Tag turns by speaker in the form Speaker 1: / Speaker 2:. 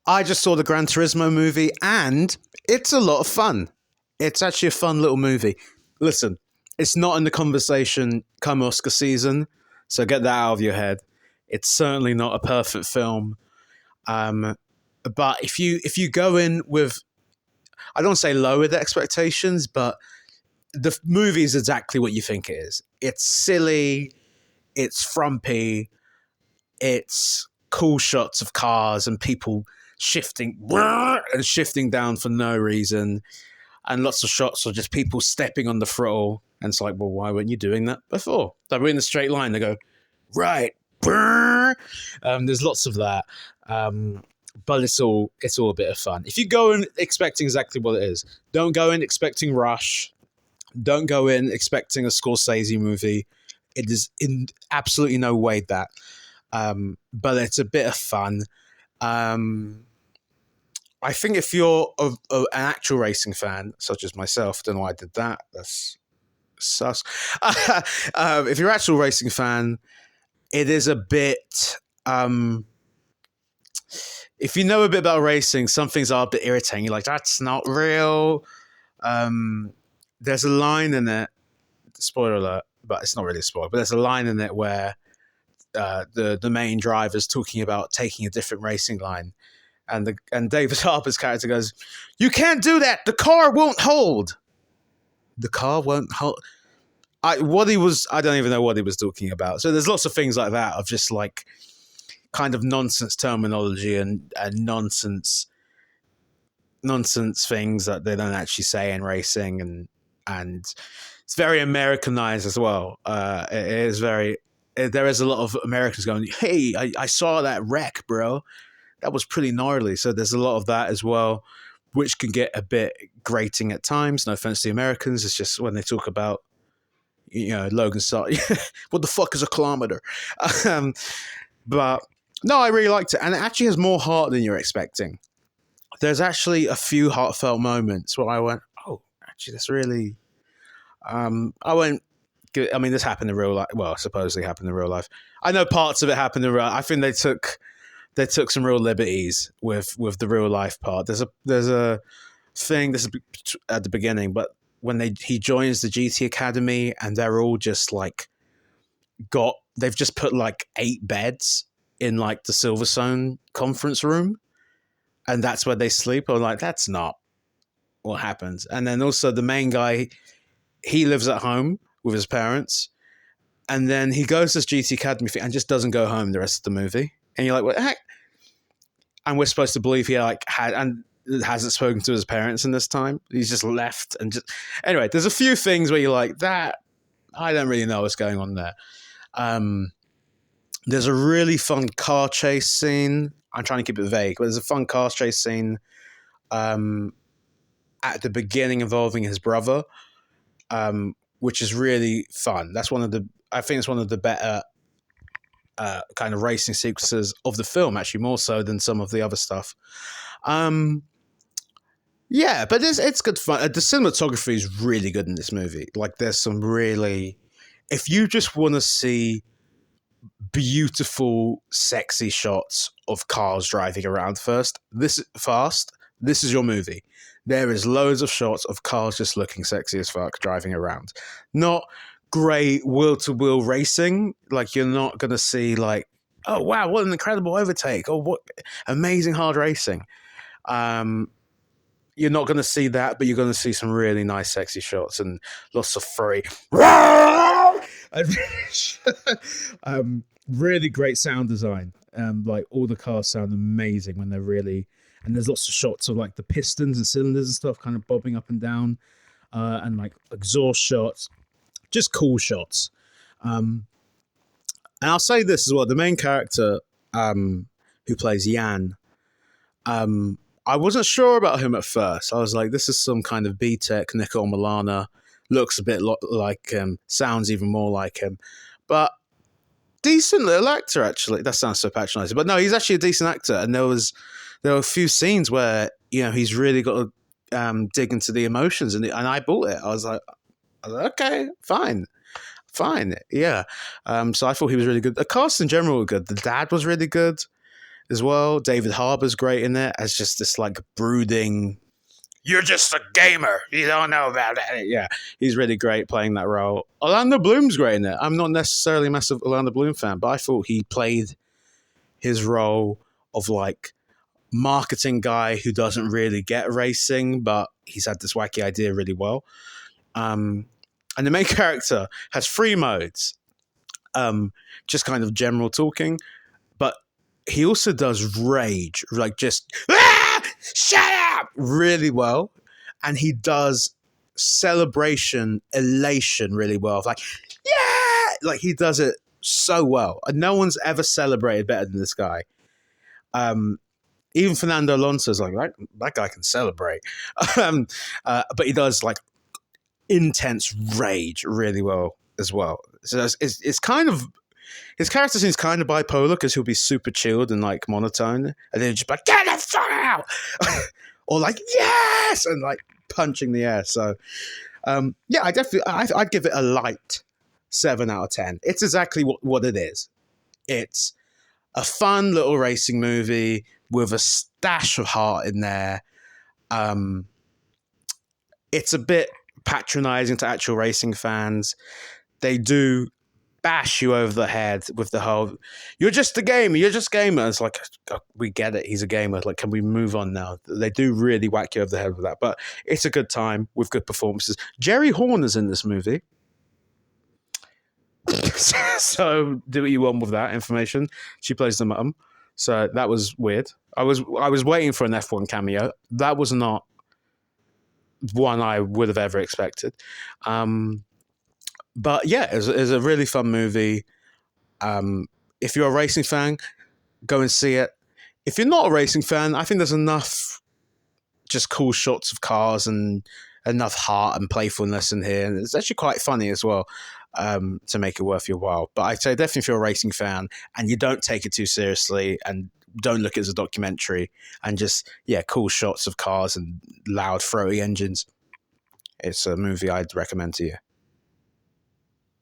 Speaker 1: I just saw the Gran Turismo movie, and it's a lot of fun. It's actually a fun little movie. Listen, it's not in the conversation come Oscar season, so get that out of your head. It's certainly not a perfect film. Um, but if you go in with, I don't say lowered expectations, but the movie is exactly what you think it is. It's silly, it's frumpy, it's cool shots of cars and people shifting and shifting down for no reason, and lots of shots of just people stepping on the throttle. And it's like, well, why weren't you doing that before? They were in a straight line. They go right. There's lots of that, but it's all a bit of fun. If you go in expecting exactly what it is, don't go in expecting Rush. Don't go in expecting a Scorsese movie. It is in absolutely no way that. But it's a bit of fun. I think if you're an actual racing fan, such as myself, don't know why I did that. That's sus. If you're an actual racing fan, it is a bit. If you know a bit about racing, some things are a bit irritating. You're like, that's not real. There's a line in it. Spoiler alert, but it's not really a spoiler. But there's a line in it where the main driver's talking about taking a different racing line, and David Harbour's character goes, "You can't do that. The car won't hold. The car won't hold." I don't even know what he was talking about. So there's lots of things like that of just like kind of nonsense terminology and nonsense things that they don't actually say in racing, and it's very Americanized as well. It is very. There is a lot of Americans going, "Hey, I saw that wreck, bro. That was pretty gnarly." So there's a lot of that as well, which can get a bit grating at times. No offense to the Americans. It's just when they talk about, Logan Sargent, what the fuck is a kilometer? But no, I really liked it. And it actually has more heart than you're expecting. There's actually a few heartfelt moments where I went, oh, actually, that's really... this happened in real life. Well, supposedly happened in real life. I know parts of it happened in real life. I think they took some real liberties with the real life part. There's a thing, this is at the beginning, but when he joins the GT Academy and they're all just like they've just put like 8 beds in like the Silverstone conference room, and that's where they sleep. I'm like, that's not what happens. And then also the main guy, he lives at home with his parents, and then he goes to this GT Academy thing and just doesn't go home the rest of the movie. And you're like, what the heck? And we're supposed to believe he hasn't spoken to his parents in this time. He's just left and just... Anyway, there's a few things where you're like, that, I don't really know what's going on there. There's a really fun car chase scene. I'm trying to keep it vague, but there's a fun car chase scene at the beginning involving his brother, which is really fun. I think it's one of the better kind of racing sequences of the film, actually, more so than some of the other stuff. Yeah, but it's good fun. The cinematography is really good in this movie. Like, there's some really... If you just want to see beautiful, sexy shots of cars driving around this is your movie. There is loads of shots of cars just looking sexy as fuck driving around. Not great wheel-to-wheel racing. Like, you're not going to see like, oh, wow, what an incredible overtake. Oh, what amazing hard racing. You're not going to see that, but you're going to see some really nice, sexy shots and lots of furry. Really great sound design. Like, all the cars sound amazing when they're really... And there's lots of shots of like the pistons and cylinders and stuff kind of bobbing up and down, and like exhaust shots. Just cool shots. And I'll say this as well. The main character, who plays Jan, I wasn't sure about him at first. I was like, this is some kind of B-Tech Nicole Milana. Looks a bit like him. Sounds even more like him. But decent little actor, actually. That sounds so patronizing. But no, he's actually a decent actor. And there were a few scenes where, he's really got to dig into the emotions. And I bought it. I was like, okay, fine, yeah. So I thought he was really good. The cast in general were good. The dad was really good. as well. David Harbour's great in it as just this like brooding. You're just a gamer. You don't know about it. Yeah, he's really great playing that role. Orlando Bloom's great in it. I'm not necessarily a massive Orlando Bloom fan, but I thought he played his role of like marketing guy who doesn't really get racing, but he's had this wacky idea really well. And the main character has three modes, just kind of general talking, but he also does rage, like just shut up really well, and he does celebration, elation really well. Like yeah, like he does it so well, and no one's ever celebrated better than this guy. Even Fernando Alonso's like that guy can celebrate, but he does like intense rage really well as well. So it's kind of his character seems kind of bipolar because he'll be super chilled and like monotone, and then just like get the fuck out, or like yes, and like punching the air. So yeah, I'd give it a light 7 out of 10. It's exactly what it is. It's a fun little racing movie with a stash of heart in there. It's a bit patronizing to actual racing fans. They do bash you over the head with the whole you're just a gamer, you're just a gamer. It's like, we get it, he's a gamer, like can we move on now? They do really whack you over the head with that, but it's a good time with good performances. Jerry Horner's in this movie. So do what you want with that information. She plays the mum, so that was weird. I was waiting for an F1 cameo. That was not one I would have ever expected. But yeah, it's a really fun movie. If you're a racing fan, go and see it. If you're not a racing fan, I think there's enough just cool shots of cars and enough heart and playfulness in here. And it's actually quite funny as well, to make it worth your while. But I'd say definitely if you're a racing fan and you don't take it too seriously and don't look at it as a documentary and just, yeah, cool shots of cars and loud, throaty engines, it's a movie I'd recommend to you.